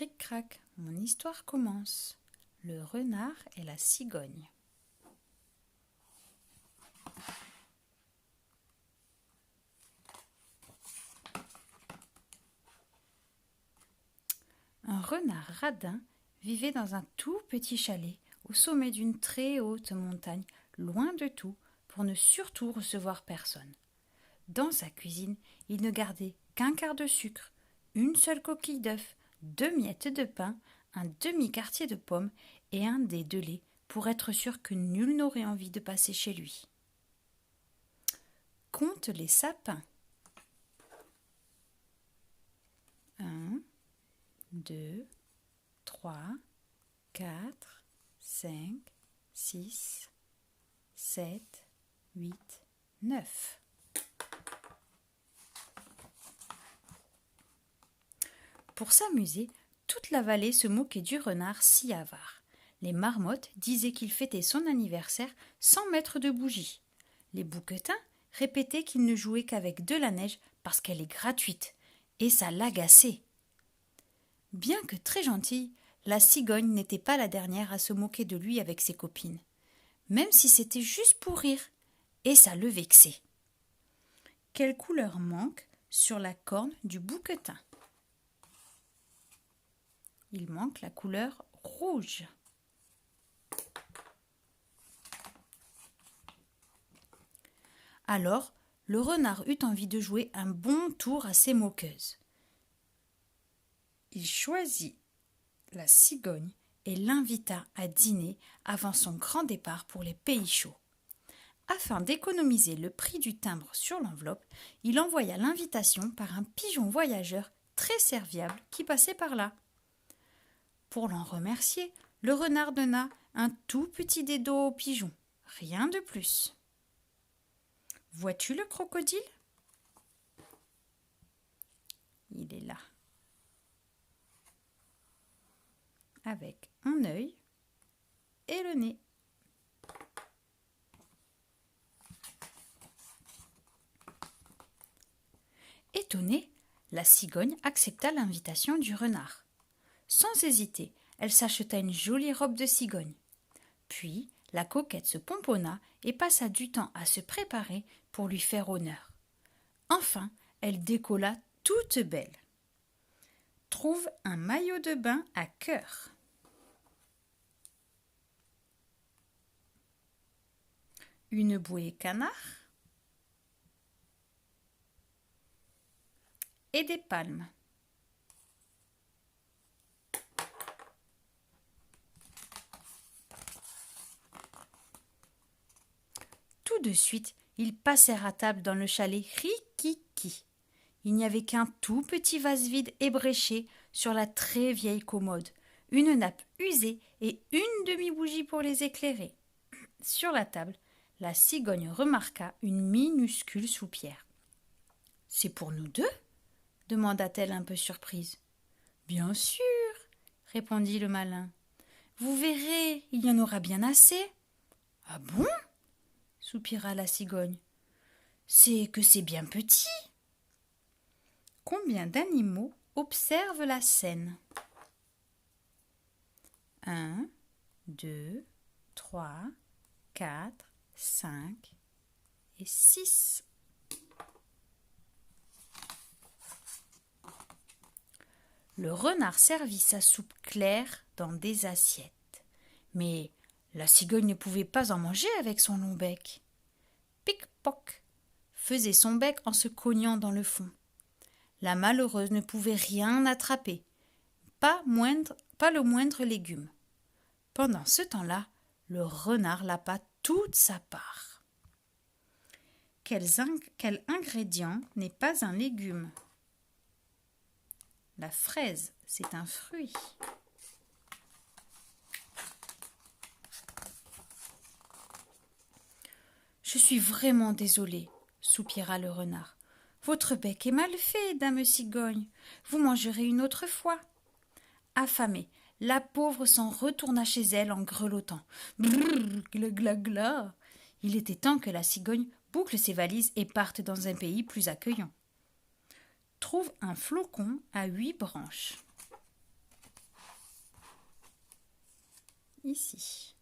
Cric-crac, mon histoire commence. Le renard et la cigogne. Un renard radin vivait dans un tout petit chalet au sommet d'une très haute montagne, loin de tout, pour ne surtout recevoir personne. Dans sa cuisine, il ne gardait qu'un quart de sucre, une seule coquille d'œuf, 2 miettes de pain, un demi-quartier de pomme et un dé de lait pour être sûr que nul n'aurait envie de passer chez lui. Compte les sapins. 1, 2, 3, 4, 5, 6, 7, 8, 9. Pour s'amuser, toute la vallée se moquait du renard si avare. Les marmottes disaient qu'il fêtait son anniversaire sans mettre de bougies. Les bouquetins répétaient qu'il ne jouait qu'avec de la neige parce qu'elle est gratuite, et ça l'agaçait. Bien que très gentille, la cigogne n'était pas la dernière à se moquer de lui avec ses copines, même si c'était juste pour rire, et ça le vexait. Quelle couleur manque sur la corne du bouquetin? Il manque la couleur rouge. Alors, le renard eut envie de jouer un bon tour à ses moqueuses. Il choisit la cigogne et l'invita à dîner avant son grand départ pour les pays chauds. Afin d'économiser le prix du timbre sur l'enveloppe, il envoya l'invitation par un pigeon voyageur très serviable qui passait par là. Pour l'en remercier, le renard donna un tout petit dé d'eau au pigeon, rien de plus. Vois-tu le crocodile? Il est là, avec un œil et le nez. Étonnée, la cigogne accepta l'invitation du renard. Sans hésiter, elle s'acheta une jolie robe de cigogne. Puis, la coquette se pomponna et passa du temps à se préparer pour lui faire honneur. Enfin, elle décolla toute belle. Trouve un maillot de bain à cœur. Une bouée canard et des palmes. Tout de suite, ils passèrent à table dans le chalet Rikiki. Il n'y avait qu'un tout petit vase vide ébréché sur la très vieille commode, une nappe usée et une demi-bougie pour les éclairer. Sur la table, la cigogne remarqua une minuscule soupière. « C'est pour nous deux ?» demanda-t-elle un peu surprise. « Bien sûr !» répondit le malin. « Vous verrez, il y en aura bien assez. »« Ah bon ?» soupira la cigogne. « C'est que c'est bien petit. » Combien d'animaux observent la scène? 1, 2, 3, 4, 5 et 6. Le renard servit sa soupe claire dans des assiettes. Mais la cigogne ne pouvait pas en manger avec son long bec. Pic-poc faisait son bec en se cognant dans le fond. La malheureuse ne pouvait rien attraper, pas le moindre légume. Pendant ce temps-là, le renard lapa toute sa part. Quel ingrédient n'est pas un légume? La fraise, c'est un fruit. Je suis vraiment désolée, soupira le renard. Votre bec est mal fait, dame cigogne. Vous mangerez une autre fois. Affamée, la pauvre s'en retourna chez elle en grelottant. Brrr, gla gla gla. Il était temps que la cigogne boucle ses valises et parte dans un pays plus accueillant. Trouve un flocon à 8 branches. ici.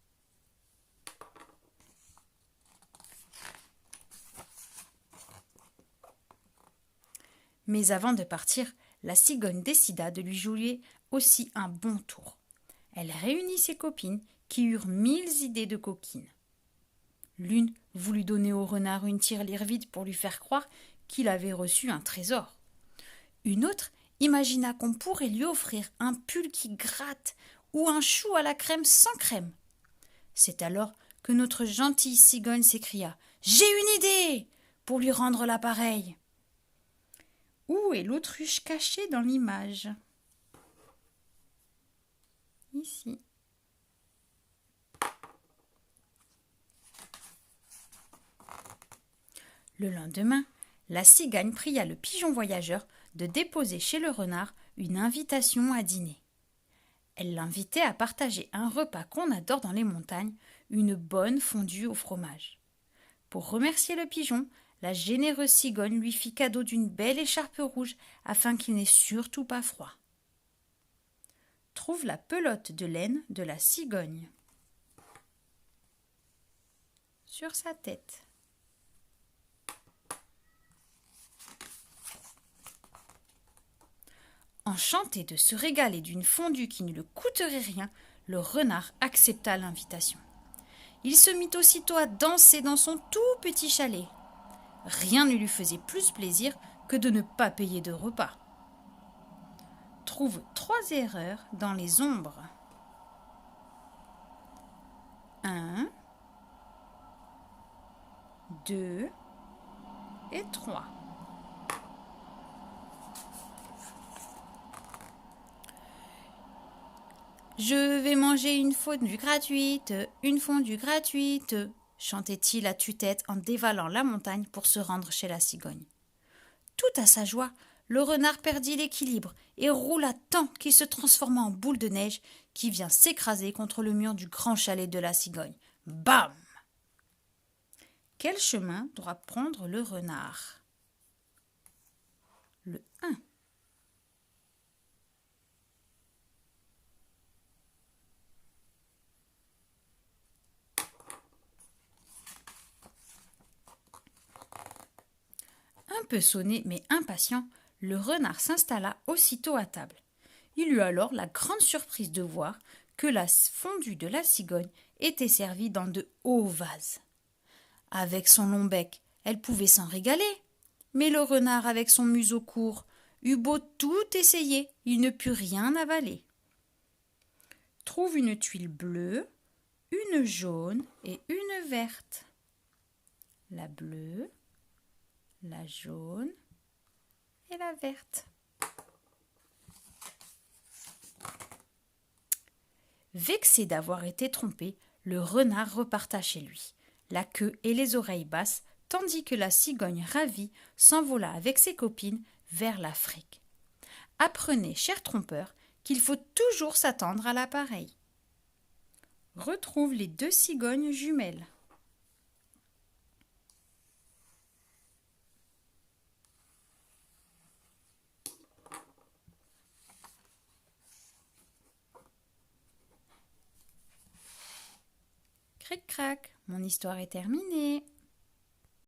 Mais avant de partir, la cigogne décida de lui jouer aussi un bon tour. Elle réunit ses copines qui eurent 1000 idées de coquines. L'une voulut donner au renard une tirelire vide pour lui faire croire qu'il avait reçu un trésor. Une autre imagina qu'on pourrait lui offrir un pull qui gratte ou un chou à la crème sans crème. C'est alors que notre gentille cigogne s'écria « J'ai une idée !» pour lui rendre l'appareil. Où est l'autruche cachée dans l'image? Ici. Le lendemain, la cigogne pria le pigeon voyageur de déposer chez le renard une invitation à dîner. Elle l'invitait à partager un repas qu'on adore dans les montagnes, une bonne fondue au fromage. Pour remercier le pigeon, la généreuse cigogne lui fit cadeau d'une belle écharpe rouge afin qu'il n'ait surtout pas froid. Trouve la pelote de laine de la cigogne sur sa tête. Enchanté de se régaler d'une fondue qui ne lui coûterait rien, le renard accepta l'invitation. Il se mit aussitôt à danser dans son tout petit chalet. Rien ne lui faisait plus plaisir que de ne pas payer de repas. Trouve 3 erreurs dans les ombres. 1, 2 et 3. Je vais manger une fondue gratuite, chantait-il à tue-tête en dévalant la montagne pour se rendre chez la cigogne. Tout à sa joie, le renard perdit l'équilibre et roula tant qu'il se transforma en boule de neige qui vient s'écraser contre le mur du grand chalet de la cigogne. Bam! Quel chemin doit prendre le renard? Le 1. Un peu sonné mais impatient, le renard s'installa aussitôt à table. Il eut alors la grande surprise de voir que la fondue de la cigogne était servie dans de hauts vases. Avec son long bec, elle pouvait s'en régaler. Mais le renard, avec son museau court, eut beau tout essayer, il ne put rien avaler. Trouve une tuile bleue, une jaune et une verte. La bleue, la jaune et la verte. Vexé d'avoir été trompé, le renard reparta chez lui, la queue et les oreilles basses, tandis que la cigogne ravie s'envola avec ses copines vers l'Afrique. Apprenez, cher trompeur, qu'il faut toujours s'attendre à l'appareil. Retrouve les 2 cigognes jumelles. Cric-crac, mon histoire est terminée.